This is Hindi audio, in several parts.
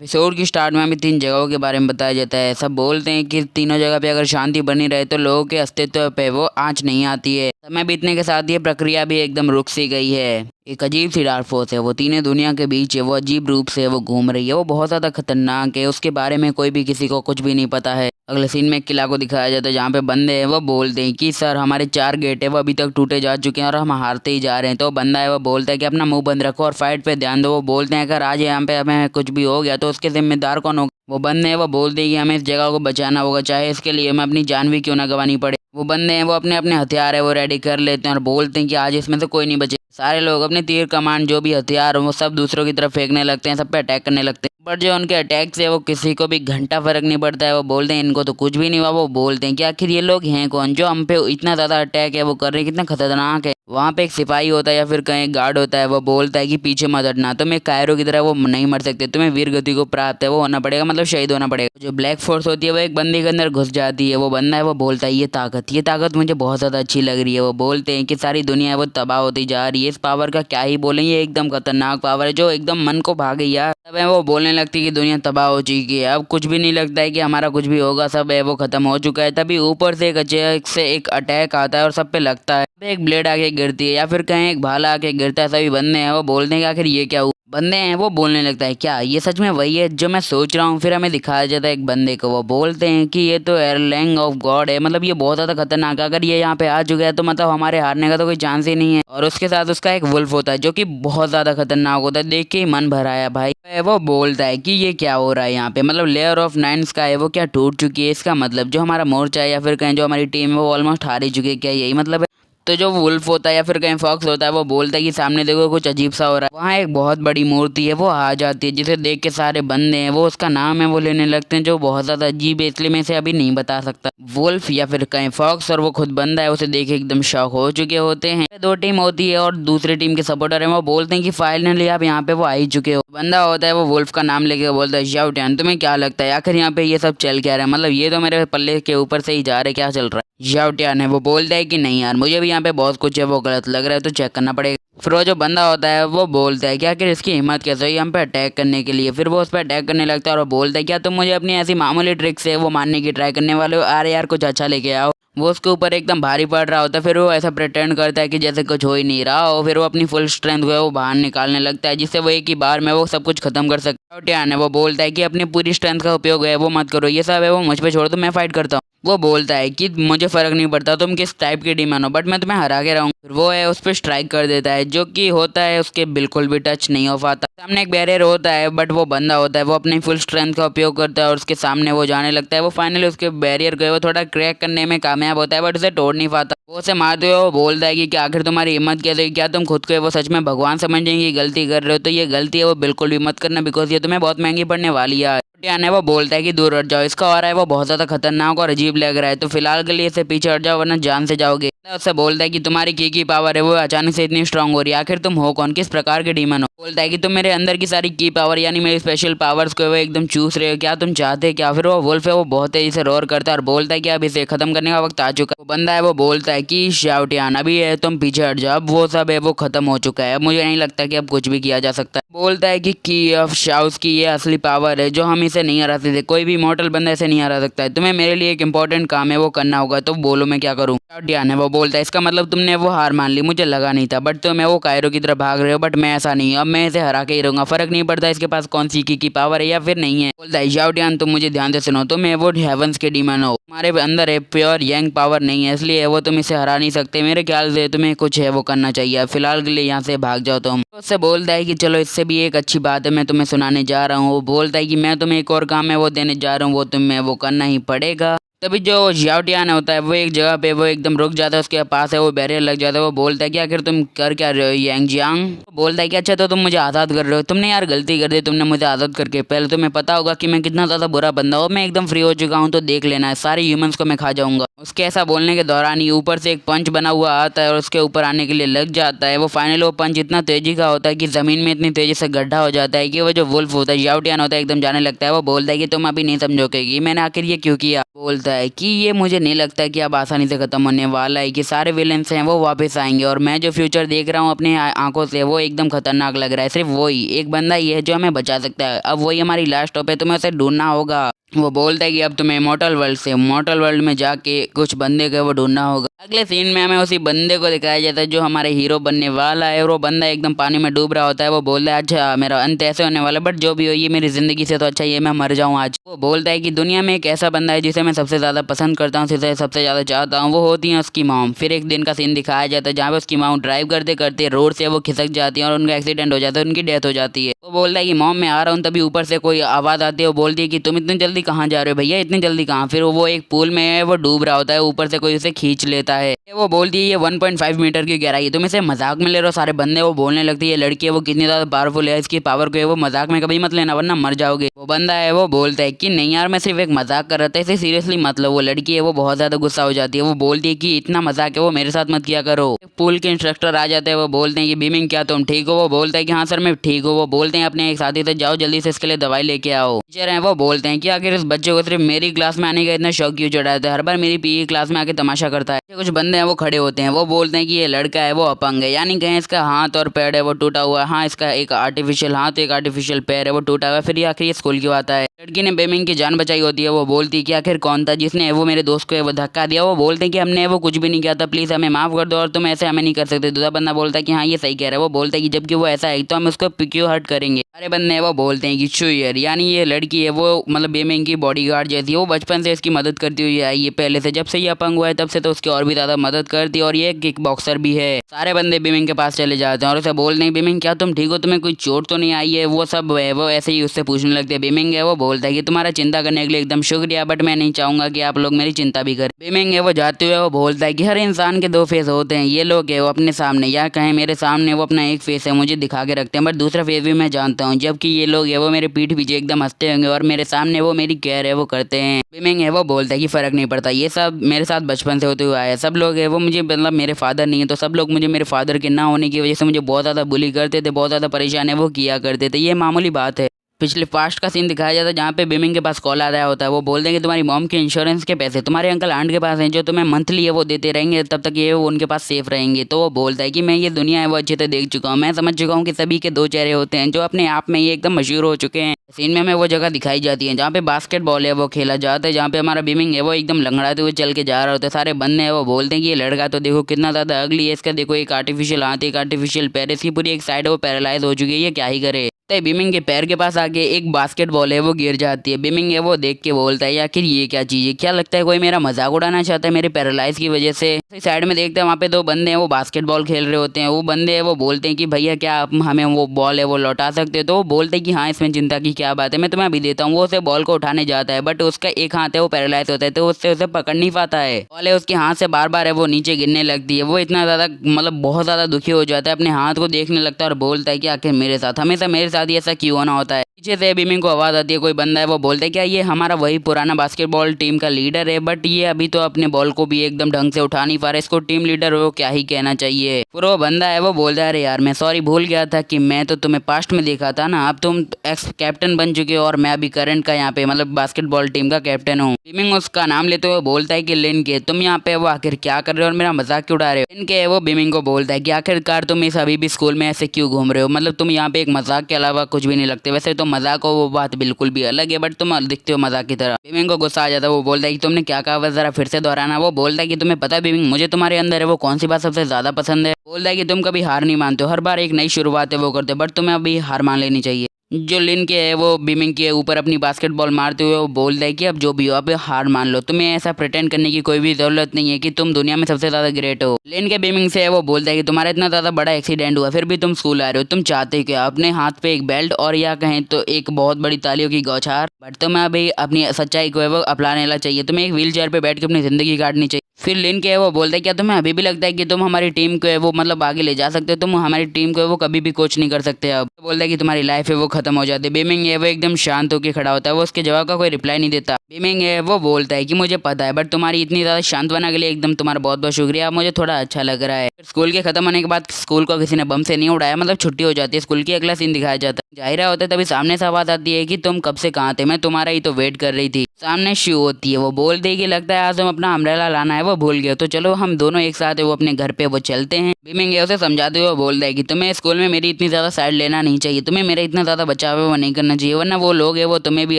एपिसोड की स्टार्ट में हमें 3 जगहों के बारे में बताया जाता है। सब बोलते हैं कि तीनों जगह पे अगर शांति बनी रहे तो लोगों के अस्तित्व पे वो आँच नहीं आती है। समय बीतने के साथ ये प्रक्रिया भी एकदम रुक सी गई है। एक अजीब सी डार्क फोर्स है, वो तीनों दुनिया के बीच है, वो अजीब रूप से वो घूम रही है, वो बहुत ज़्यादा खतरनाक है। उसके बारे में कोई भी किसी को कुछ भी नहीं पता है। अगले सीन में एक किला को दिखाया जाता है जहाँ पे बंदे हैं वो बोलते हैं कि सर हमारे 4 गेट है वो अभी तक टूटे जा चुके हैं और हम हारते ही जा रहे हैं। तो बंदा है वो बोलता है कि अपना मुंह बंद रखो और फाइट पे ध्यान दो। वो बोलते हैं अगर आज यहाँ पे हमें कुछ भी हो गया तो उसके जिम्मेदार कौन होगा। वो बंदे हैं वो बोलते हैं कि हमें इस जगह को बचाना होगा, चाहे इसके लिए हमें अपनी जान भी क्यों ना गंवानी पड़े। वो बंदे हैं वो अपने अपने हथियार है वो रेडी कर लेते हैं और बोलते हैं कि आज इसमें से कोई नहीं बचे। सारे लोग अपने तीर कमान जो भी हथियार हो वो सब दूसरों की तरफ फेंकने लगते हैं, सब पे अटैक करने लगते हैं। बट जो उनके अटैक से वो किसी को भी घंटा फर्क नहीं पड़ता है। वो बोलते हैं इनको तो कुछ भी नहीं हुआ। वो बोलते हैं कि आखिर ये लोग हैं कौन जो हम पे इतना ज़्यादा अटैक है वो कर रहे हैं, कितना खतरनाक है। वहाँ पे एक सिपाही होता है या फिर कहीं गार्ड होता है, वो बोलता है कि पीछे मत हटना, तुम एक कायरो की तरह वो नहीं मर सकते, तुम्हें वीर गति को प्राप्त है वो होना पड़ेगा, मतलब शहीद होना पड़ेगा। जो ब्लैक फोर्स होती है वो एक बंदे के अंदर घुस जाती है। वो बंदा है वो बोलता है ये ताकत मुझे बहुत ज़्यादा अच्छी लग रही है। वो बोलते हैं कि सारी दुनिया है वो तबाह होती जा रही है, इस पावर का क्या ही बोलें, ये एकदम खतरनाक पावर है जो एकदम मन को भागे यार। तब है वो बोलने लगती है कि दुनिया तबाह हो चुकी है, अब कुछ भी नहीं लगता है कि हमारा कुछ भी होगा, सब है वो खत्म हो चुका है। तभी ऊपर से एक अचानक से एक अटैक आता है और सब पे लगता है। एक ब्लेड आके गिरती है या फिर कहीं एक भाला आके गिरता है। सभी बंदे हैं वो बोलते हैं कि आखिर ये क्या हुआ। बंदे हैं वो बोलने लगता है क्या ये सच में वही है जो मैं सोच रहा हूँ। फिर हमें दिखाया जाता है एक बंदे को, वो बोलते हैं कि ये तो एयरलैंग ऑफ गॉड है, मतलब ये बहुत ज़्यादा खतरनाक है, अगर ये यहाँ पे आ चुका है तो मतलब हमारे हारने का तो कोई चांस ही नहीं है। और उसके साथ उसका एक वुल्फ होता है जो कि बहुत ज़्यादा खतरनाक होता है, देख के ही मन भर आया भाई। वो बोलता है कि ये क्या हो रहा है यहाँ पे, मतलब लेयर ऑफ 9 स्काई है वो क्या टूट चुकी है, इसका मतलब जो हमारा मोर्चा है या फिर कहीं जो हमारी टीम है वो ऑलमोस्ट हार ही चुकी है, क्या यही मतलब है। तो जो वुल्फ होता है या फिर कहीं फॉक्स होता है वो बोलता है कि सामने देखो कुछ अजीब सा हो रहा है। वहाँ एक बहुत बड़ी मूर्ति है वो आ जाती है जिसे देख के सारे बंदे हैं वो उसका नाम है वो लेने लगते हैं जो बहुत ज़्यादा अजीब है, इसलिए मैं इसे अभी नहीं बता सकता। वुल्फ या फिर कहीं फॉक्स और वो खुद बंदा है उसे देख एकदम शॉक हो चुके होते हैं। 2 टीम होती है और दूसरी टीम के सपोर्टर है वो बोलते हैं कि फाइनली आप यहाँ पे वो आ ही चुके हो। बंदा होता है वो वुल्फ का नाम लेके बोलता है शाओ टियान तुम्हें क्या लगता है आखिर यहाँ पे ये सब चल क्या रहा है, मतलब ये तो मेरे पल्ले के ऊपर से ही जा रहे, क्या चल रहा है। शाओ टियान है वो बोलता है कि नहीं यार मुझे भी यहाँ पे बहुत कुछ है वो गलत लग रहा है तो चेक करना पड़ेगा। फिर वो जो बंदा होता है वो बोलता है कि आखिर इसकी हिम्मत कैसे हुई हम पे अटैक करने के लिए। फिर वो उस पर अटैक करने लगता है और वो बोलता है क्या तुम मुझे अपनी ऐसी मामूली ट्रिक से वो मारने की ट्राई करने वाले हो, अरे यार कुछ अच्छा लेके आओ। वो उसके ऊपर एकदम भारी पड़ रहा होता है, फिर वो ऐसा प्रिटेंड करता है कि जैसे कुछ हो ही नहीं रहा हो। फिर वो अपनी फुल स्ट्रेंथ को है वो बाहर निकालने लगता है जिससे वो एक ही बार में वो सब कुछ खत्म कर सकता है। टियान है वो बोलता है कि अपनी पूरी स्ट्रेंथ का उपयोग है वो मत करो, ये सब है वो मुझ पे छोड़ दो, मैं फाइट करता हूँ। वो बोलता है कि मुझे फर्क नहीं पड़ता तुम किस टाइप की डीमन हो बट मैं तुम्हें हरा के रहूँगा। फिर वो है उस पर स्ट्राइक कर देता है जो कि होता है उसके बिल्कुल भी टच नहीं हो पाता। सामने एक बैरियर होता है बट वो बंदा होता है वो अपनी फुल स्ट्रेंथ का उपयोग करता है और उसके सामने वो जाने लगता है। वो फाइनली उसके बैरियर को वो थोड़ा क्रैक करने में कामयाब होता है बट उसे तोड़ नहीं पाता। वो उसे मारते हुए वो बोलता है कि आखिर तुम्हारी हिम्मत कैसे, क्या तुम खुद को वो सच में भगवान समझेंगे कि गलती कर रहे हो, तो ये गलती है वो बिल्कुल भी मत करना बिकॉज ये तुम्हें बहुत महंगी पड़ने वाली है। टियान है वो बोलता है कि दूर हट जाओ, इसका और है वो बहुत ज़्यादा खतरनाक और अजीब लग रहा है, तो फिलहाल के लिए इसे पीछे हट जाओ वरना जान से जाओगे। उससे बोलता है कि तुम्हारी की पावर है वो अचानक से इतनी स्ट्रांग हो रही है, आखिर तुम हो कौन, किस प्रकार के डीमन हो। बोलता है कि तुम मेरे अंदर की सारी की पावर यानी मेरी स्पेशल पावर्स को वो एकदम चूस रहे हो, क्या तुम चाहते क्या। फिर वो वुल्फ है वो बहुत तेजी से रोर करता है और बोलता है कि अब इसे खत्म करने का वक्त आ चुका है। वो बंदा है वो बोलता है कि शाओ टियान अभी है तुम पीछे हट जाओ, अब वो सब है वो खत्म हो चुका है, अब मुझे नहीं लगता कि अब कुछ भी किया जा सकता है। बोलता है कि की ऑफ शाउस की ये असली पावर है जो हम इसे नहीं हरा सकते, कोई भी मॉडल बंदा इसे नहीं हरा सकता है, तुम्हें मेरे लिए एक इंपॉर्टेंट काम है वो करना होगा, तो बोलो मैं क्या करूँ। टियान है वो बोलता है इसका मतलब तुमने वो हार मान ली, मुझे लगा नहीं था बट तुम्हें वो कायरो की तरफ भाग रहे हो, बट मैं ऐसा नहीं, अब मैं इसे हरा के ही रहूंगा, फर्क नहीं पड़ता इसके पास कौन सी की पावर है या फिर नहीं है। बोलता है शाओ टियान तुम मुझे ध्यान से सुनो, तुम्हें वो हेवंस के डीमन हो, तुम्हारे अंदर है प्योर यंग पावर नहीं है, इसलिए वो तुम इसे हरा नहीं सकते, मेरे ख्याल से तुम्हें कुछ है वो करना चाहिए, फिलहाल के लिए यहाँ से भाग जाओ तुम। उससे बोलता है कि चलो इससे भी एक अच्छी बात है मैं तुम्हें सुनाने जा रहा हूँ। वो बोलता है कि मैं तुम्हें एक और काम है वो देने जा रहा हूँ, वो तुम्हें वो करना ही पड़ेगा। तभी जो शाओ टियान होता है वो एक जगह पे वो एकदम रुक जाता है, उसके पास है वो बैरियर लग जाता है। वो बोलता है कि आखिर तुम कर क्या रहे हो यांग जियांग। बोलता है कि अच्छा तो तुम मुझे आज़ाद कर रहे हो, तुमने यार गलती कर दी, तुमने मुझे आज़ाद करके, पहले तुम्हें पता होगा कि मैं कितना ज़्यादा बुरा बंदा हूँ, मैं एकदम फ्री हो चुका हूँ तो देख लेना है सारे ह्यूमंस को मैं खा जाऊँगा। उसके ऐसा बोलने के दौरान ही ऊपर से एक पंच बना हुआ आता है और उसके ऊपर आने के लिए लग जाता है। वो फाइनल वो पंच इतना तेजी का होता है कि ज़मीन में इतनी तेज़ी से गड्ढा हो जाता है कि वो जो वुल्फ होता है शाओ टियान होता है एकदम जाने लगता है। वो बोलता है कि तुम अभी नहीं समझोगे कि मैंने आखिर ये क्यों किया। बोलता बोलता है कि ये मुझे नहीं लगता कि अब आसानी से खत्म होने वाला है, कि सारे विलेंस हैं वो वापस आएंगे और मैं जो फ्यूचर देख रहा हूँ अपने आंखों से वो एकदम खतरनाक लग रहा है। सिर्फ वही एक बंदा ही है जो हमें बचा सकता है। अब वही हमारी लास्ट होप है, तुम्हें उसे ढूंढना होगा। वो बोलता है कि अब तुम्हें इमॉर्टल वर्ल्ड से इमॉर्टल वर्ल्ड में जाके कुछ बंदे को वो ढूंढना होगा। अगले सीन में हमें उसी बंदे को दिखाया जाता है जो हमारे हीरो बनने वाला है, और वो बंदा एकदम पानी में डूब रहा होता है। वो बोलता है अच्छा मेरा अंत ऐसे होने वाला है, बट जो भी हो ये मेरी जिंदगी से तो अच्छा ये मैं मर जाऊँ आज। वो बोलता है कि दुनिया में एक ऐसा बंदा है जिसे मैं सबसे ज्यादा पसंद करता हूँ, जिसे सबसे ज्यादा चाहता हूँ, वो होती है उसकी मॉम। फिर एक दिन का सीन दिखाया जाता है जहाँ पे उसकी मॉम ड्राइव करते करते रोड से वो खिसक जाती है और उनका एक्सीडेंट हो जाता है, उनकी डेथ हो जाती है। वो बोलता है कि मॉम मैं आ रहा हूँ, तभी ऊपर से कोई आवाज आती है। वो बोलती है कि तुम इतनी जल्दी कहाँ जा रहे हो भैया, इतनी जल्दी कहाँ। फिर वो एक पूल में है, वो डूब रहा होता है, ऊपर से कोई उसे खींच लेता है। वो बोलती है ये 1.5 मीटर की गहराई है, तुम इसे मजाक में ले रहे हो। सारे बंदे वो बोलने लगती है ये लड़की है वो कितनी ज्यादा पावरफुल है, इसकी पावर को है वो मजाक में कभी मत लेना वरना मर जाओगे। वो बंदा है वो बोलता है कि नहीं यार मैं सिर्फ एक मजाक कर रहा था, इसे सीरियसली मत लो। वो लड़की है वो बहुत ज्यादा गुस्सा हो जाती है। वो बोलती है कि इतना मजाक है वो मेरे साथ मत किया करो। पूल के इंस्ट्रक्टर आ जाते हैं, वो बोलते हैं कि बीमिंग क्या तुम ठीक हो। वो बोलता है कि हाँ सर मैं ठीक हूँ। वो बोलते हैं अपने एक साथी से जाओ जल्दी से इसके लिए दवाई लेके आओ। टीचर है वो बोलते हैं कि आखिर इस बच्चे को सिर्फ मेरी क्लास में आने का इतना शौक क्यों चढ़ा है, हर बार मेरी पीई क्लास में आके तमाशा करता है। कुछ बंदे हैं वो खड़े होते हैं, वो बोलते हैं कि ये लड़का है वो अपंग है, यानी कहें इसका हाथ और पैर है वो टूटा हुआ है। हाँ इसका एक आर्टिफिशियल हाथ एक आर्टिफिशियल पैर है वो टूटा हुआ है। फिर आखिर ये स्कूल क्यों आता है। लड़की ने बेमिंग की जान बचाई होती है। वो बोलती है कि आखिर कौन था जिसने वो मेरे दोस्त को वो धक्का दिया। वो बोलते हैं कि हमने वो कुछ भी नहीं किया था, प्लीज हमें माफ कर दो और तुम ऐसे हमें नहीं कर सकते। दूसरा बंदा बोलता है कि हाँ ये सही कह रहा है। वो बोलता है कि जबकि वो ऐसा है तो हम उसको क्यों हर्ट करेंगे। सारे बंदे वो बोलते हैं कि चुयर यानी ये लड़की है वो मतलब बेमिंग की बॉडीगार्ड जैसी है, वो बचपन से इसकी मदद करती हुई आई है। पहले से जब से ये अपंग हुआ है तब से तो उसकी और भी ज्यादा मदद करती है, और ये किक बॉक्सर भी है। सारे बंदे बेमिंग के पास चले जाते हैं और उसे बोलते हैं बेमिंग क्या तुम ठीक हो, तुम्हें कोई चोट तो नहीं आई है। वो सब है वो ऐसे ही उससे पूछने लगते हैं। बेमिंग है वो बोलता है कि तुम्हारा चिंता करने के लिए एकदम शुक्रिया, बट मैं नहीं चाहूंगा कि आप लोग मेरी चिंता भी करें। बेमिंग है वो जाते हुए वो बोलता है कि हर इंसान के दो फेस होते हैं, ये लोग है वो अपने सामने या कहें मेरे सामने वो अपना एक फेस है मुझे दिखा के रखते हैं, बट दूसरा फेस भी मैं जानता हूँ। जबकि ये लोग है वो मेरे पीठ पीछे एकदम हंसते होंगे और मेरे सामने वो मेरी केयर है वो करते हैं। बेमिंग है वो बोलता है कि फर्क नहीं पड़ता, ये सब मेरे साथ बचपन से होते हुए आया है। सब लोग है वो मुझे मतलब मेरे फादर नहीं है तो सब लोग मुझे मेरे फादर के ना होने की वजह से मुझे बहुत ज़्यादा बुली करते थे, बहुत ज़्यादा परेशान है वो किया करते थे, ये मामूली बात है। पिछले पास्ट का सीन दिखाया जाता है जहाँ पे बेमिंग के पास कॉल आ रहा होता है। वो बोल देंगे तुम्हारी मॉम के इंश्योरेंस के पैसे तुम्हारे अंकल आंट के पास हैं जो तुम्हें मंथली है वो देते रहेंगे, तब तक ये वो उनके पास सेफ रहेंगे। तो वो बोलता है कि मैं ये दुनिया है वो अच्छे से देख चुका हूँ, मैं समझ चुका हूँ कि सभी के दो चेहरे होते हैं जो अपने आप में ही एकदम मशहूर हो चुके हैं। सीन में हमें वो जगह दिखाई जाती है जहाँ पे बास्केटबॉल है वो खेला जाता है, जहाँ पे हमारा बेमिंग है वो एकदम लंगड़ाते हुए चल के जा रहा होता है। सारे बंदे हैं वो बोलते हैं कि ये लड़का तो देखो कितना ज़्यादा अगली है, इसका देखो एक आर्टिफिशियल हाथ एक आर्टिफिशियल पैर, इसकी पूरी एक साइड वो पैरालाइज हो चुकी है, ये क्या ही करे। तो बीमिंग के पैर के पास आके एक बास्केटबॉल है वो गिर जाती है। बीमिंग है वो देख के बोलता है आखिर ये क्या चीज़ है, क्या लगता है कोई मेरा मजाक उड़ाना चाहता है मेरे पैरालाइज की वजह से। साइड में देखते हैं वहाँ पे दो बंदे हैं वो बास्केटबॉल खेल रहे होते हैं। वो बंदे हैं वो बोलते हैं कि भैया क्या आप हमें वो बॉल है वो लौटा सकते हो। तो वो बोलते हैं कि हाँ इसमें चिंता की क्या बात है मैं तुम्हें अभी देता हूँ। वो उसे बॉल को उठाने जाता है बट उसका एक हाथ है वो पैरालाइज होता है तो उससे उसे पकड़ नहीं पाता है। बॉल है उसके हाथ से बार बार है वो नीचे गिरने लगती है। वो इतना ज़्यादा मतलब बहुत ज़्यादा दुखी हो जाता है, अपने हाथ को देखने लगता है और बोलता है कि आखिर मेरे साथ हमेशा मेरे साथ ही ऐसा क्यों होना होता है। पीछे से बीमिंग को आवाज आती है, कोई बंदा है वो बोलता है क्या ये हमारा वही पुराना बास्केटबॉल टीम का लीडर है, बट ये अभी तो अपने बॉल को भी एकदम ढंग से उठा नहीं पा रहा, इसको टीम लीडर वो क्या ही कहना चाहिए। फिर वो बंदा है वो बोलता है अरे यार मैं सॉरी भूल गया था कि मैं तो तुम्हें पास्ट में देखा था ना, अब तुम एक्स कैप्टन बन चुके हो और मैं अभी करंट का यहाँ पे मतलब बास्केटबॉल टीम का कैप्टन हूँ। बीमिंग उसका नाम लेते हुए बोलता है कि लिन के तुम यहाँ पे वो आखिर क्या कर रहे हो और मेरा मजाक क्यों उड़ा रहे हो। लिन के वो बीमिंग को बोलता है कि आखिरकार तुम इस अभी भी स्कूल में ऐसे क्यों घूम रहे हो, मतलब तुम यहाँ पे एक मजाक के अलावा कुछ भी नहीं लगते। वैसे तो मजाक हो वो बात बिल्कुल भी अलग है बट तुम दिखते हो मजाक की तरह। बीमिंग को गुस्सा आ जाता है, वो बोलता है कि तुमने क्या कहा बस जरा फिर से दोहराना। वो बोलता है कि तुम्हें पता है बीमिंग मुझे तुम्हारे अंदर है वो कौन सी बात सबसे ज्यादा पसंद है। बोलता है कि तुम कभी हार नहीं मानते हो, हर बार एक नई शुरुआत है वो करते हो, बट तुम्हें अभी हार मान लेनी चाहिए। जो लिन के है वो बीमिंग के ऊपर अपनी बास्केटबॉल मारते हुए वो बोलता है कि अब जो भी हो अब हार मान लो, तुम्हें ऐसा प्रिटेंड करने की कोई भी जरूरत नहीं है कि तुम दुनिया में सबसे ज्यादा ग्रेट हो। लिन के बीमिंग से है वो बोलता है कि तुम्हारा इतना ज्यादा बड़ा एक्सीडेंट हुआ फिर भी तुम स्कूल आ रहे हो, तुम चाहते क्या अपने हाथ पे एक बेल्ट और या कहें तो एक बहुत बड़ी तालियों की गौछार, बट तुम्हें अभी अपनी सच्चाई को है वो अपनाने ला चाहिए, तुम्हें एक व्हील चेयर पे बैठ के अपनी जिंदगी काटनी चाहिए। फिर लिन के है वो बोलता है क्या तुम्हें अभी भी लगता है कि तुम हमारी टीम को है वो मतलब आगे ले जा सकते हो, तुम हमारी टीम को है वो कभी भी कोच नहीं कर सकते। अब बोलता है कि तुम्हारी लाइफ है वो खत्म हो जाती है। बीमिंग है वो एकदम शांत होकर खड़ा होता है, वो उसके जवाब का कोई रिप्लाई नहीं देता। बीमिंग है वो बोलता है कि मुझे पता है बट तुम्हारी इतनी ज्यादा शांत बना के लिए एकदम तुम्हारा बहुत बहुत शुक्रिया, मुझे थोड़ा अच्छा लग रहा है। स्कूल के खत्म होने के बाद स्कूल को किसी ने बम से नहीं उड़ाया, मतलब छुट्टी हो जाती है, स्कूल की अगला सीन दिखाया जाता है। जाहिर होता है तभी सामने से आवाज आती है कि तुम कब से कहाँ थे, मैं तुम्हारा ही तो वेट कर रही थी। सामने शू होती है, वो बोलती है कि लगता है आज हम अपना अम्ब्रेला लाना है वो भूल गए, तो चलो हम दोनों एक साथ है वो अपने घर पे वो चलते हैं। बीमिंग है उसे समझाते हुए बोलता है कि तुम्हें स्कूल में मेरी इतनी ज्यादा साइड लेना नहीं चाहिए, तुम्हें मेरा इतना ज्यादा बचाव है वो नहीं करना चाहिए, वरना वो लोग है वो तुम्हें भी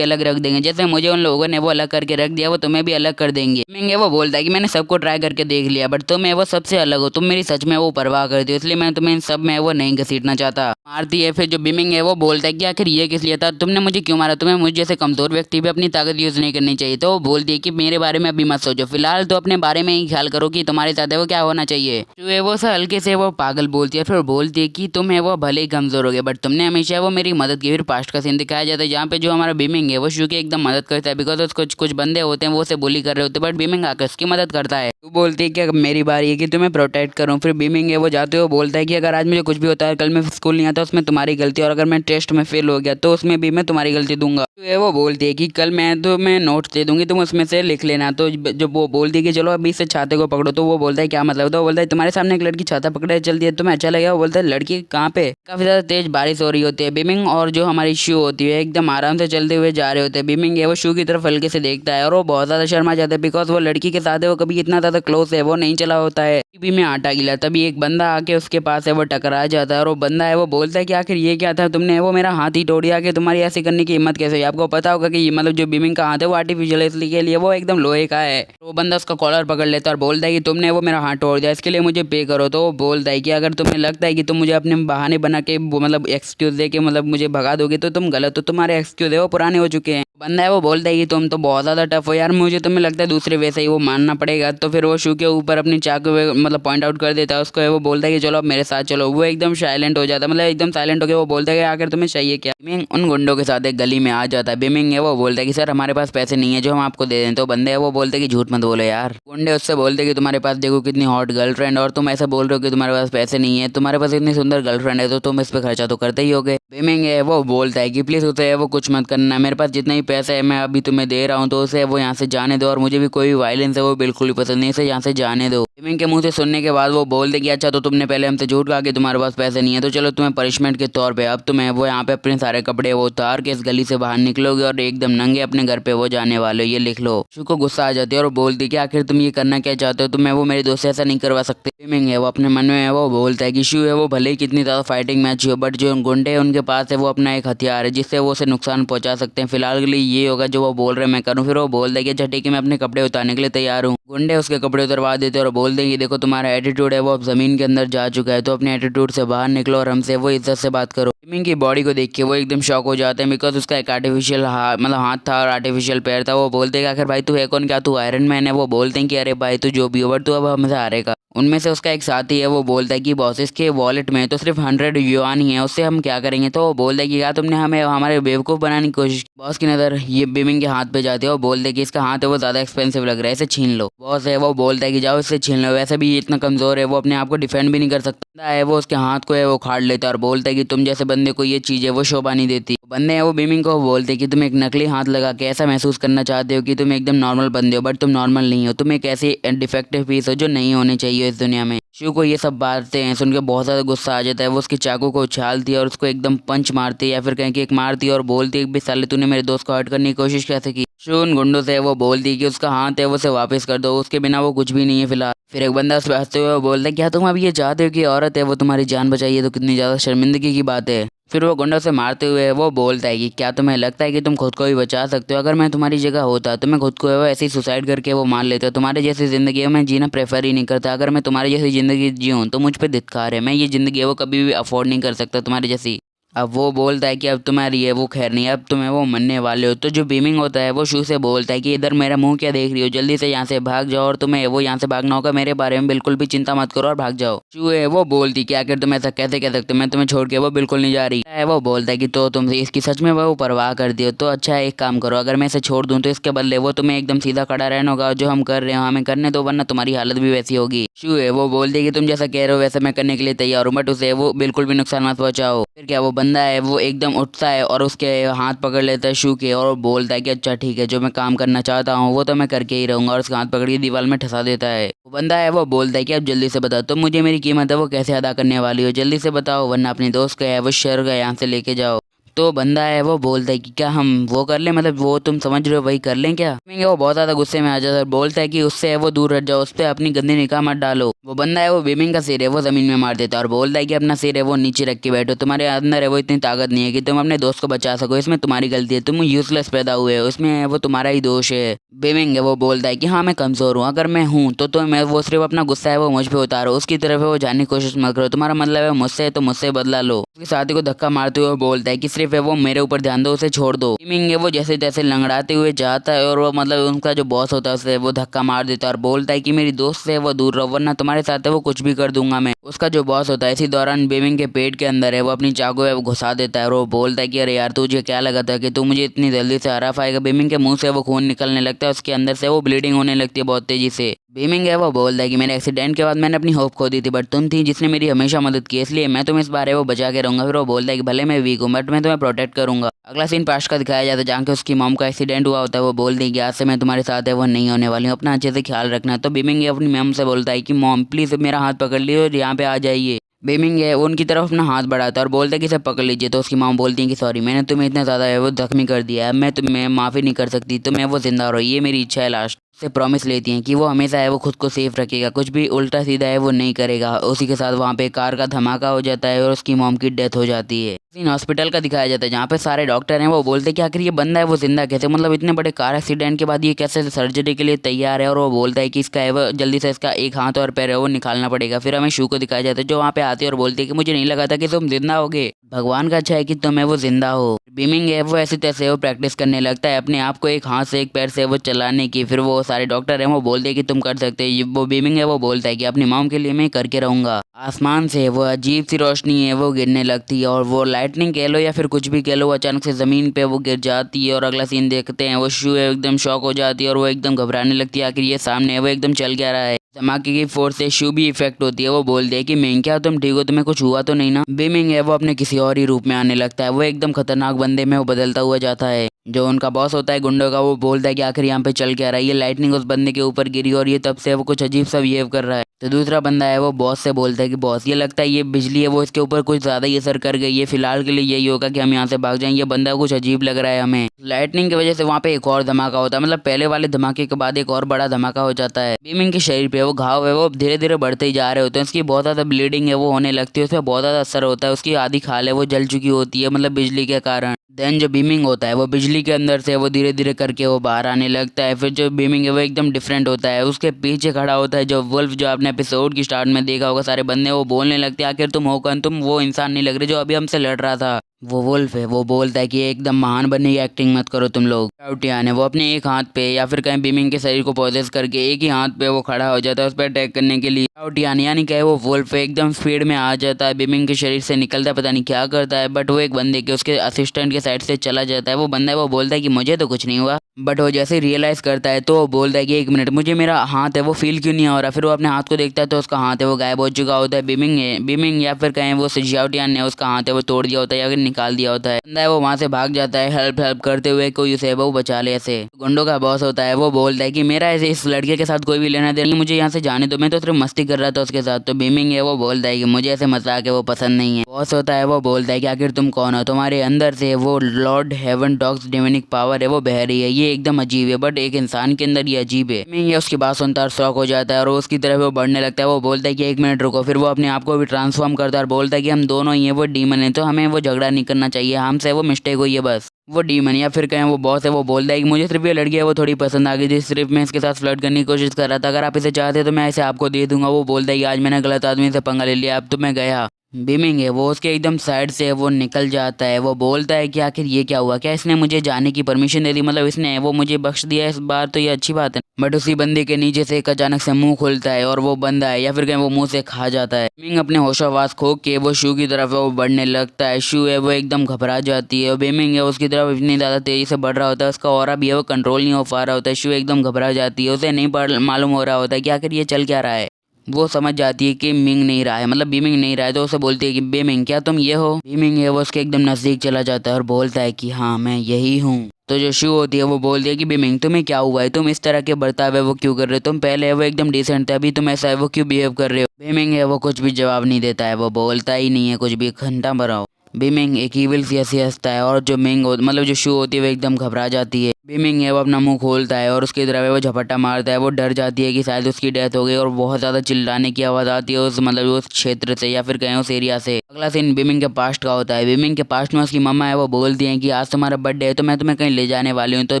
अलग रख देंगे, जैसे मुझे उन लोगों ने वो अलग करके रख दिया वो तुम्हें भी अलग कर देंगे। बीमिंग है वो बोलता है कि मैंने सबको ट्राई करके देख लिया, बट तुम है वो सबसे अलग हो, तुम मेरी सच में वो परवाह करती हो, इसलिए मैं तुम्हें इन सब में वो नहीं घसीटना चाहता। मारती है फिर जो बीमिंग है वो बोलता है कि आखिर ये किस लिए था, तुमने मुझे क्यों मारा, तुम्हें मुझे जैसे कमजोर व्यक्ति भी अपनी ताकत यूज नहीं करनी चाहिए। तो वो बोलती है कि मेरे बारे में अभी मत सोचो, फिलहाल तो अपने बारे में ही ख्याल करो कि तुम्हारे साथ है वो क्या होना चाहिए। जो है वो हल्के से वो पागल बोलती है, फिर बोलती है कि तुम है वो भले ही कमजोर हो गए बट तुमने हमेशा वो मेरी मदद की। फिर पास्ट का सीन दिखाया जाता है जहाँ पे जो हमारा बीमिंग है वो शू की एकदम मदद करता है, बिकॉज उसको कुछ बंदे होते हैं वो उसे बुली कर रहे होते हैं, बट बीमिंग आकर उसकी मदद करता है। वो बोलती है कि अब मेरी बारी है कि तुम्हें प्रोटेक्ट करूँ। फिर बीमिंग है वो जाते हुए बोलता है कि अगर आज मुझे कुछ भी होता है, कल मैं स्कूल नहीं आता उसमें तुम्हारी गलती, और अगर मैं टेस्ट में फेल हो गया तो उसमें भी मैं तुम्हारी गलती दूंगा। तो वो बोलती है कि कल मैं नोट्स दे दूंगी, तुम उसमें से लिख लेना। तो जब वो बोलती है कि चलो अभी से छाते को पकड़ो, तो वो बोलता है क्या मतलब, तो वो बोलता है तुम्हारे सामने एक लड़की छाता पकड़े चलती है तुम्हें अच्छा लगेगा। वो बोलता है लड़की कहाँ पे, काफी ज्यादा तेज बारिश हो रही होती है। बीमिंग और जो हमारी शू होती है एकदम आराम से चलते हुए जा रहे होते हैं। बीमिंग है वो शू की तरफ हल्के से देखता है और वो बहुत ज्यादा शर्मा जाता है, बिकॉज वो लड़की के साथ है वो कभी इतना ज्यादा क्लोज है वो नहीं चला होता है। टीवी में आटा गिला, तभी एक बंदा आके उसके पास है वो टकरा जाता है, और वो बंदा है वो बोलता है कि आखिर ये क्या था, तुमने वो मेरा हाथ ही तोड़ दिया, कि तुम्हारी ऐसी करने की हिम्मत कैसे हुई। आपको पता होगा कि मतलब जो बीमिंग का हाथ है वो आर्टिफिशियल है, इसलिए के लिए वो एकदम लोहे का है। तो वो बंदा उसका कॉलर पकड़ लेता है और बोलता है कि तुमने वो मेरा हाथ तोड़ दिया, इसके लिए मुझे पे करो। तो वो बोलता है कि अगर तुम्हें लगता है कि तुम मुझे अपने बहाने बना के मतलब एक्सक्यूज दे के मतलब मुझे भगा दोगे तो तुम गलत हो, तुम्हारे एक्सक्यूज है वो पुराने हो चुके हैं। बंदा है वो बोलता है कि तुम तो बहुत ज्यादा टफ हो यार, मुझे तुम्हें लगता है दूसरे वैसे ही वो मानना पड़ेगा। तो फिर वो शू के ऊपर अपनी चाकू मतलब पॉइंट आउट कर देता है उसको, वो बोलता है कि चलो अब मेरे साथ चलो। वो एकदम साइलेंट हो जाता है, मतलब एकदम साइलेंट होकर वो बोलता है कि आखिर तुम्हें चाहिए क्या। बीमिंग उन गुंडों के साथ एक गली में आ जाता है। बीमिंग है वो बोलता है कि सर हमारे पास पैसे नहीं है जो हम आपको दे दें। तो बंदे है वो बोलते हैं कि झूठ मत बोलो यार। गुंडे उससे बोलते हैं कि तुम्हारे पास देखो कितनी हॉट गर्लफ्रेंड, और तुम ऐसा बोल रहे हो कि तुम्हारे पास पैसे नहीं है, तुम्हारे पास इतनी सुंदर गर्लफ्रेंड है तो तुम इस पे खर्चा तो करते ही होगे। बीमिंग है वो बोलता है कि प्लीज उसे है वो कुछ मत करना, मेरे पास जितना ही पैसा है मैं अभी तुम्हें दे रहा हूँ, तो उसे वो यहाँ से जाने दो, और मुझे भी कोई वायलेंस है वो बिल्कुल भी पसंद नहीं, इसे यहाँ से जाने दो। बीमिंग के मुंह से सुनने के बाद वो बोल दे कि अच्छा तो तुमने पहले हमसे झूठ कहा कि तुम्हारे पास पैसे नहीं है, तो चलो तुम्हें पनिशमेंट के तौर पे अब तुम्हें वो यहाँ पे अपने सारे कपड़े वो उतार के इस गली से बाहर निकलोगे और एकदम नंगे अपने घर पे वो जाने वाले हो, ये लिख लो। शू को गुस्सा आ जाती है और बोलती कि आखिर तुम ये करना क्या चाहते हो, तुम्हें वो मेरे दोस्त से ऐसा नहीं करवा सकते। बीमिंग है वो अपने मन में है वो बोलता है कि शू है वो भले ही कितनी ज्यादा फाइटिंग मैच हो, बट जो गुंडे हैं उनके पास है वो अपना एक हथियार है जिससे वो उसे नुकसान पहुंचा सकते हैं। फिलहाल के लिए ये होगा जो वो बोल रहे हैं मैं करूँ। फिर वो बोल दे कि अच्छा ठीक है मैं अपने कपड़े उतारने के लिए तैयार हूँ। गुंडे उसके कपड़े उतरवा देते और बोल देंगे देखो तुम्हारा एटीट्यूड है वो अब जमीन के अंदर जा चुका है, तो अपने एटीट्यूड से बाहर निकलो और हमसे वो इज्जत से बात करो। बीमिंग की बॉडी को देख के वो एकदम शॉक हो जाते हैं, बिकॉज उसका एक आर्टिफिशियल मतलब हाथ था और आर्टिफिशियल पैर था। वो बोलते हैं आखिर भाई तू है कौन, क्या तू आयरन मैन है। वो बोलते हैं कि अरे भाई तू जो भी हो बट तू अब हमसे हारेगा। उनमें से उसका एक साथी है वो बोलता है कि बॉस इसके वॉलेट में तो सिर्फ 100 युआन ही है, उससे हम क्या करेंगे। तो वो बोलता है कि क्या तुमने हमें हमारे बेवकूफ़ बनाने की कोशिश। बॉस की नज़र ये बीमिंग के हाथ पे जाती है, वो बोलते है कि इसका हाथ है वो ज़्यादा एक्सपेंसिव लग रहा है, इसे छीन लो। बॉस है वो बोलता है कि जाओ इससे छीन लो, वैसे भी ये इतना कमज़ोर है वो अपने आप को डिफेंड भी नहीं कर सकता है। वो उसके हाथ को है वो उखाड़ लेता है और बोलता है कि तुम जैसे बंदे को ये चीज़ है वो शोभा नहीं देती। बंदे हैं वो बीमिंग को बोलते हैं कि तुम एक नकली हाथ लगा के ऐसा महसूस करना चाहते हो कि तुम एकदम नॉर्मल बंदे हो, बट तुम नॉर्मल नहीं हो, तुम एक ऐसी डिफेक्टिव पीस हो जो नहीं होनी चाहिए इस दुनिया में। शू को ये सब बातें हैं सुन के बहुत ज़्यादा गुस्सा आ जाता है, वो उसकी चाकू को उछालती है और उसको एकदम पंच मारती है या फिर कहीं कि एक मारती है और बोलती है कि साले तूने मेरे दोस्त को हर्ट करने की कोशिश कैसे की। शू उन गुंडों से वो बोलती है कि उसका हाथ है वो उसे वापस कर दो, उसके बिना वो कुछ भी नहीं है फिलहाल। फिर एक बंदा उस पर हंसते हुए बोलता है क्या तुम अब ये चाहते हो कि औरत है वो तुम्हारी जान बचाइए, तो कितनी ज़्यादा शर्मिंदगी की बात है। फिर वो गुंडों से मारते हुए वो बोलता है कि क्या तुम्हें लगता है कि तुम खुद को भी बचा सकते हो, अगर मैं तुम्हारी जगह होता तो मैं खुद को वो ऐसे ही सुसाइड करके वो मार लेता। तुम्हारे जैसी ज़िंदगी मैं जीना प्रेफर ही नहीं करता, अगर मैं तुम्हारी जैसी ज़िंदगी जीऊँ तो मुझ पर धिक्कार है, मैं ये ज़िंदगी वो कभी भी अफोर्ड नहीं कर सकता तुम्हारी जैसी। अब वो बोलता है कि अब तुम्हारी है वो खैर नहीं, अब तुम्हें वो मरने वाले हो। तो जो बीमिंग होता है वो शू से बोलता है कि इधर मेरा मुंह क्या देख रही हो, जल्दी से यहाँ से भाग जाओ, और तुम्हें वो यहाँ से भागना होगा, मेरे बारे में बिल्कुल भी चिंता मत करो और भाग जाओ। शू है वो बोलती कि आखिर तुम ऐसा कैसे कह सकते हो, मैं तुम्हें छोड़ के वो बिल्कुल नहीं जा रही है। वो बोलता है कि तो तुम इसकी सच में वो परवाह कर दियो, तो अच्छा एक काम करो, अगर मैं इसे छोड़ दूँ तो इसके बदले वो तुम्हें एकदम सीधा खड़ा रहना होगा, जो हम कर रहे हो हमें करने दो वरना तुम्हारी हालत भी वैसी होगी। शू है वो बोलती है कि तुम जैसा कह रहे हो वैसा मैं करने के लिए तैयार हूँ, बट उसे वो बिल्कुल भी नुकसान मत पहुँचाओ। फिर क्या वो बंदा है वो एकदम उठता है और उसके हाथ पकड़ लेता है शू के और बोलता है कि अच्छा ठीक है जो मैं काम करना चाहता हूँ वो तो मैं करके ही रहूँगा, और उसका हाथ पकड़ के दीवार में ठसा देता है। वो बंदा है वो बोलता है कि अब जल्दी से बताओ तुम मुझे मेरी कीमत है वो कैसे अदा करने वाली हो, जल्दी से बताओ वरना अपने दोस्त का है वो शहर का यहाँ से लेके जाओ। तो बंदा है वो बोलता है कि क्या हम वो कर लें, मतलब वो तुम समझ रहे हो वही कर लें क्या। वो बहुत ज्यादा गुस्से में आ जाता है और बोलता है कि उससे है वो दूर हट जाओ, उस पर अपनी गंदी निगाह मत डालो। वो बंदा है वो बीमिंग का सिर है वो जमीन में मार देता है और बोलता है कि अपना सिर है वो नीचे रख के बैठो, तुम्हारे अंदर है वो इतनी ताकत नहीं है कि तुम अपने दोस्त को बचा सको, इसमें तुम्हारी गलती है, तुम यूजलेस पैदा हुए हो, उसमें है वो तुम्हारा ही दोष है। बीमिंग है वो बोलता है कि हाँ मैं कमजोर हूँ, अगर मैं हूँ तो मैं वो सिर्फ अपना गुस्सा है वो मुझ पे उतारो, उसकी तरफ है वो जाने की कोशिश मत करो, तुम्हारा मतलब है मुझसे है तो मुझसे बदला लो। उसके साथी को धक्का मारते हुए बोलता है कि सिर्फ है वो मेरे ऊपर ध्यान दो, उसे छोड़ दो। बीमिंग है वो जैसे तैसे लंगड़ाते हुए जाता है और वो मतलब उनका जो बॉस होता है उसे वो धक्का मार देता है और बोलता है कि मेरी दोस्त से वो दूर रहो वरना तुम्हारे साथ है वो कुछ भी कर दूंगा मैं। उसका जो बॉस होता है इसी दौरान बीमिंग के पेट के अंदर है वो अपनी चाकू है वो घुसा देता है और वो बोलता है कि अरे यार तुझे क्या लगा था कि तू मुझे इतनी जल्दी से हरा पाएगा। बीमिंग के मुंह से वो खून निकलने लगता है, उसके अंदर से वो ब्लीडिंग होने लगती है बहुत तेजी से। बीमिंग है वो बोलता है कि मेरे एक्सीडेंट के बाद मैंने अपनी होप खो दी थी बट तुम थी जिसने मेरी हमेशा मदद की, इसलिए मैं तुम्हें इस बारे वो बचा के रहूंगा। फिर वो बोलता है कि भले मैं वीक हूँ बट मैं तुम्हें प्रोटेक्ट करूंगा। अगला सीन पास्ट का दिखाया जाता है जहाँ के उसकी मॉम का एक्सीडेंट हुआ होता है। वो बोलती है कि आज से मैं तुम्हारे साथ है वो नहीं होने वाली हूँ, अपना अच्छे से ख्याल रखना। तो बीमिंग अपनी मॉम से बोलता है कि मॉम प्लीज मेरा हाथ पकड़ लीजिए और यहाँ पे आ जाइए। बीमिंग है वो उनकी तरफ अपना हाथ बढ़ाता है और बोलता है कि इसे पकड़ लीजिए। तो उसकी मॉम बोलती है कि सॉरी मैंने तुम्हें इतना ज़्यादा है वो जख्मी कर दिया है, मैं तुम्हें माफ़ी नहीं कर सकती, तुम्हें वो जिंदा रहो, ये मेरी इच्छा है। लास्ट से प्रॉमिस लेती हैं कि वो हमेशा है वो खुद को सेफ रखेगा, कुछ भी उल्टा सीधा है वो नहीं करेगा। उसी के साथ वहाँ पे कार का धमाका हो जाता है और उसकी मॉम की डेथ हो जाती है। सीन हॉस्पिटल का दिखाया जाता है जहाँ पे सारे डॉक्टर हैं वो बोलते हैं कि आखिर ये बंदा है वो जिंदा कैसे, मतलब इतने बड़े कार एक्सीडेंट के बाद ये कैसे सर्जरी के लिए तैयार है। और वो बोलता है कि इसका है वो जल्दी से इसका एक हाथ और पैर है वो निकालना पड़ेगा। फिर हमें शू को दिखाया जाता है जो वहाँ पे आती है और बोलती है कि मुझे नहीं लगा था कि तुम जिंदा होगे, भगवान का अच्छा है कि तुम है वो जिंदा हो। बीमिंग है वो ऐसे तैसे वो प्रैक्टिस करने लगता है अपने आप को एक हाथ से एक पैर से वो चलाने की। फिर वो सारे डॉक्टर हैं वो बोलते हैं कि तुम कर सकते हो। वो बीमिंग है वो बोलता है कि अपनी मॉम के लिए मैं करके रहूंगा। आसमान से वो अजीब सी रोशनी है वो गिरने लगती है और वो लाइटनिंग कह लो या फिर कुछ भी कह लो, अचानक से जमीन पे वो गिर जाती है। और अगला सीन देखते हैं वो शू एकदम शॉक हो जाती है और वो एकदम घबराने लगती है, आखिर ये सामने है वो एकदम चल क्या रहा है। धमाके की फोर्स से शू भी इफेक्ट होती है। वो बोलते है कि मिंग क्या तुम ठीक हो, तुम्हें कुछ हुआ तो नहीं ना। बीमिंग है वो अपने किसी और ही रूप में आने लगता है, वो एकदम खतरनाक बंदे में वो बदलता हुआ जाता है। जो उनका बॉस होता है गुंडों का वो बोलता है कि आखिर यहाँ पे चल क्या रहा है, ये लाइटनिंग उस बंदे के ऊपर गिरी और ये तब से वो कुछ अजीब सा बिहेव कर रहा है। तो दूसरा बंदा है वो बॉस से बोलता है कि बॉस ये लगता है ये बिजली है वो इसके ऊपर कुछ ज्यादा ही असर कर गई है, फिलहाल के लिए यही होगा कि हम यहाँ से भाग जाएंगे, ये बंदा कुछ अजीब लग रहा है हमें। लाइटनिंग की वजह से वहाँ पे एक और धमाका होता है, मतलब पहले वाले धमाके के बाद एक और बड़ा धमाका हो जाता है। बीमिंग के शरीर पे वो घाव है वो धीरे धीरे बढ़ते ही जा रहे होते हैं, उसकी बहुत ज्यादा ब्लीडिंग है वो होने लगती है, उसमें बहुत ज्यादा असर होता है, उसकी आधी खाल है वो जल चुकी होती है मतलब बिजली के कारण। देन जो बीमिंग होता है वो बिजली के अंदर से वो धीरे धीरे करके वो बाहर आने लगता है। फिर जो बीमिंग है वो एकदम डिफरेंट होता है, उसके पीछे खड़ा होता है जो वुल्फ, जो आपने एपिसोड की स्टार्ट में देखा होगा, सारे बंदे वो बोलने लगते हैं आखिर तुम हो कौन, तुम वो इंसान नहीं लग रहे जो अभी हमसे लड़ रहा था। वो वुल्फ है वो बोलता है कि एकदम महान बनने की एक्टिंग मत करो तुम लोग। शाओटियान है वो अपने एक हाथ पे या फिर कहीं बीमिंग के शरीर को पोजेस करके एक ही हाथ पे वो खड़ा हो जाता है उस पर अटैक करने के लिए। शाओटियान यानी क्या है वो वुल्फ एकदम स्पीड में आ जाता है, बीमिंग के शरीर से निकलता है, पता नहीं क्या करता है बट वो एक बंदे के उसके असिस्टेंट के साइड से चला जाता है। वो बंदा है वो बोलता है कि मुझे तो कुछ नहीं हुआ, बट वो जैसे रियलाइज करता है तो वो बोलता है कि एक मिनट मुझे मेरा हाथ है वो फील क्यों नहीं हो रहा। फिर वो अपने हाथ को देखता है तो उसका हाथ है वो गायब हो चुका होता है। बीमिंग या फिर कहें वो शाओटियान ने उसका हाथ है वो तोड़ दिया होता है या फिर निकाल दिया होता है। बंदा है वो वहाँ से भाग जाता है हेल्प हेल्प करते हुए, कोई उसे वो बचा ले। ऐसे गुंडों का बॉस होता है वो बोलता है कि मेरा ऐसे इस लड़के के साथ कोई भी लेना देना नहीं, मुझे यहाँ से जाने दो, मैं तो सिर्फ मस्ती कर रहा था उसके साथ। तो बीमिंग है वो बोलता है कि मुझे ऐसे मजाक है वो पसंद नहीं है। बॉस होता है वो बोलता है कि आखिर तुम कौन हो, तुम्हारे अंदर से वो लॉर्ड हेवन डॉग्स डिविनिक पावर है वो बह रही है, ये एकदम अजीब है बट एक इंसान के अंदर ये अजीब है। बीमिंग ये उसकी बात सुनता है शॉक हो जाता है और उसकी तरफ वो बढ़ने लगता है। वो बोलता है कि एक मिनट रुको, फिर वो अपने आप को भी ट्रांसफॉर्म करता है और बोलता है कि हम दोनों ही है वो डीमन है तो हमें वो झगड़ा नहीं करना चाहिए, हमसे वो मिस्टेक हुई है बस। वो डीमन या फिर कहें वो बॉस है वो बोलता है कि मुझे सिर्फ ये लड़की है वो थोड़ी पसंद आ गई थी, सिर्फ मैं इसके साथ फ्लर्ट करने की कोशिश कर रहा था, अगर आप इसे चाहते तो मैं इसे आपको दे दूंगा। वो बोलता है कि आज मैंने गलत आदमी से पंगा ले लिया, अब तो मैं गया। बीमिंग है वो उसके एकदम साइड से वो निकल जाता है। वो बोलता है कि आखिर ये क्या हुआ, क्या इसने मुझे जाने की परमिशन दे दी, मतलब इसने वो मुझे बख्श दिया इस बार तो ये अच्छी बात है। बट उसी बंदे के नीचे से एक अचानक से मुंह खुलता है और वो बंदा है या फिर कहीं वो मुंह से खा जाता है। बीमिंग अपने होशोहवास खो के वो शू की तरफ वो बढ़ने लगता है। शू है वो एकदम घबरा जाती है और बीमिंग है उसकी तरफ इतनी ज्यादा तेजी से बढ़ रहा होता है, उसका ऑरा भी है वो कंट्रोल नहीं हो पा रहा होता है। शू एकदम घबरा जाती है, उसे नहीं मालूम हो रहा होता है कि आखिर ये चल क्या रहा है। वो समझ जाती है कि मिंग नहीं रहा है, मतलब बीमिंग नहीं रहा है, तो उसे बोलती है कि बेमिंग क्या तुम ये हो। बीमिंग है वो उसके एकदम नजदीक चला जाता है और बोलता है कि हाँ मैं यही हूँ। तो जो शू होती है वो बोलती है कि बीमिंग तुम्हें क्या हुआ है, तुम इस तरह के बर्ताव है वो क्यों कर रहे हो, तुम पहले है वो एकदम डिसेंट थे, अभी तुम ऐसा है वो क्यों बिहेव कर रहे हो। बीमिंग है वो कुछ भी जवाब नहीं देता है, वो बोलता ही नहीं है कुछ भी, घंटा भरा हो। बीमिंग एक ईविल सी ऐसी हंसता है और जो मिंग मतलब जो शू होती है वो एकदम घबरा जाती है। बीमिंग है वो अपना मुंह खोलता है और उसकी तरफ वो झपट्टा मारता है। वो डर जाती है कि शायद उसकी डेथ हो गई और बहुत ज़्यादा चिल्लाने की आवाज़ आती है उस मतलब उस क्षेत्र से या फिर कहीं उस एरिया से। अगला सीन बीमिंग के पास्ट का होता है। बीमिंग के पास्ट में उसकी मम्मा है वो बोलती है कि आज तुम्हारा बर्थडे है तो मैं तुम्हें कहीं ले जाने वाली हूँ। तो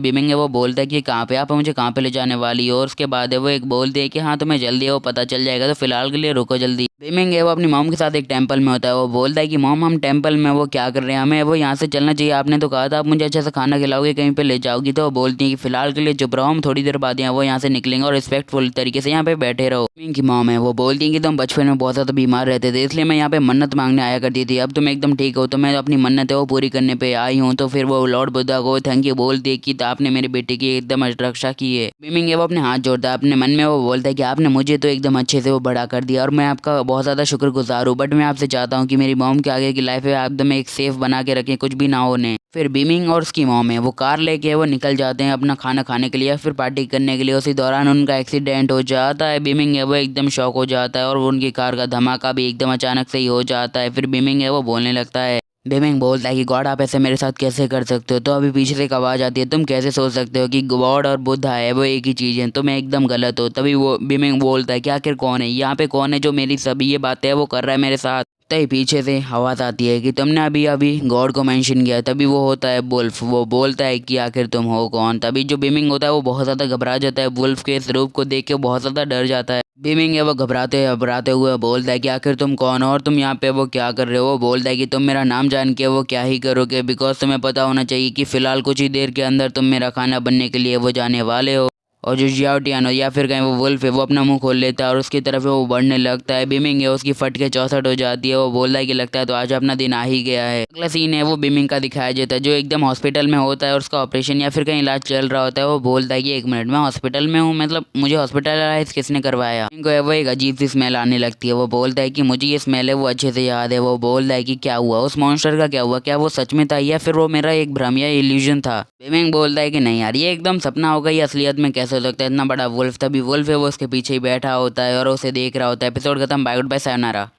बीमिंग है वो बोलता है कि कहाँ पे आप मुझे कहाँ पे ले जाने वाली हो। और उसके बाद है वो एक बोलती है कि हाँ तुम्हें जल्दी है वो पता चल जाएगा तो फिलहाल के लिए रुको जल्दी। बीमिंग है वो अपनी मॉम के साथ एक टेंपल में होता है। वो बोलता है कि मॉम हम टेंपल में वो क्या कर रहे हैं, हमें वो यहाँ से चलना चाहिए, आपने तो कहा था आप मुझे अच्छे से खाना खिलाओगे कहीं पे ले जाओगी। तो वो बोलती है कि फिलहाल के लिए चुप रहो, हम थोड़ी देर बाद वो यहाँ से निकलेंगे और रिस्पेक्टफुल तरीके से यहाँ पे बैठे रहो। बीमिंग की मॉम है वो बोलती है कि तुम बचपन में बहुत ज़्यादा बीमार रहते थे इसलिए मैं यहाँ पे मन्नत मांगने आया करती थी, अब तुम एकदम ठीक हो तो मैं अपनी मन्नत है वो पूरी करने पे आई हूँ। तो फिर वो लॉर्ड बुद्धा को थैंक यू बोलती है कि आपने मेरे बेटे की एकदम रक्षा की है। बीमिंग है वो अपने हाथ जोड़ता है, अपने मन में वो बोलता है कि आपने मुझे तो एकदम अच्छे से वो बड़ा कर दिया और मैं आपका बहुत ज़्यादा शुक्रगुजार हूँ, बट मैं आपसे चाहता हूँ कि मेरी मॉम के आगे की लाइफ है आप एकदम एक सेफ बना के रखें, कुछ भी ना होने। फिर बीमिंग और उसकी मॉम है वो कार लेके वो निकल जाते हैं अपना खाना खाने के लिए या फिर पार्टी करने के लिए। उसी दौरान उनका एक्सीडेंट हो जाता है। बीमिंग है वो एकदम शॉक हो जाता है और उनकी कार का धमाका भी एकदम अचानक से ही हो जाता है। फिर बीमिंग है वो बोलने लगता है। बीमिंग बोलता है कि गॉड आप ऐसे मेरे साथ कैसे कर सकते हो। तो अभी पीछे से एक आवाज़ आती है, तुम कैसे सोच सकते हो कि गॉड और बुद्धा है वो एक ही चीज़ है, तो मैं एकदम गलत हो। तभी वो बीमिंग बोलता है कि आखिर कौन है यहाँ पे, कौन है जो मेरी सभी ये बातें है वो कर रहा है मेरे साथ। तभी पीछे से आवाज़ आती है कि तुमने अभी अभी गॉड को मेंशन किया। तभी वो होता है वुल्फ, वो बोलता है कि आखिर तुम हो कौन। तभी जो बीमिंग होता है वो बहुत ज़्यादा घबरा जाता है, वुल्फ के इस रूप को देख के बहुत ज़्यादा डर जाता है। बीमिंग है वो घबराते घबराते हुए बोलता है कि आखिर तुम कौन हो और तुम यहाँ पे वो क्या कर रहे हो। वो बोलता है कि तुम मेरा नाम जान के वो क्या ही करोगे, बिकॉज तुम्हें पता होना चाहिए कि फ़िलहाल कुछ ही देर के अंदर तुम मेरा खाना बनने के लिए वो जाने वाले हो। और जो जियाओटियानो या फिर कहीं वो वुल्फ है वो अपना मुंह खोल लेता है और उसकी तरफ वो बढ़ने लगता है। बीमिंग है उसकी फट के 64 हो जाती है। वो बोलता है कि लगता है तो आज अपना दिन आ ही गया है। अगला सीन है वो बीमिंग का दिखाया जाता है जो एकदम हॉस्पिटल में होता है और उसका ऑपरेशन या फिर कहीं इलाज चल रहा होता है। वो बोलता है कि एक मिनट मैं हॉस्पिटल में हूँ, मतलब मुझे हॉस्पिटलाइज किसने करवाया। इनको है वो एक अजीब सी स्मेल आने लगती है। वो बोलता है कि मुझे ये स्मेल है वो अच्छे से याद है। वो बोलता है कि क्या हुआ उस मॉन्स्टर का, क्या हुआ, क्या वो सच में था या फिर वो मेरा एक भ्रम या इल्यूजन था। बीमिंग बोलता है कि नहीं यार ये एकदम सपना होगा, ये असलियत में कैसे हो सकता है, इतना बड़ा वुल्फ। तभी वुल्फ है वो उसके पीछे ही बैठा होता है और उसे देख रहा होता है। एपिसोड खत्म, बाय गुड बाय, सायोनारा।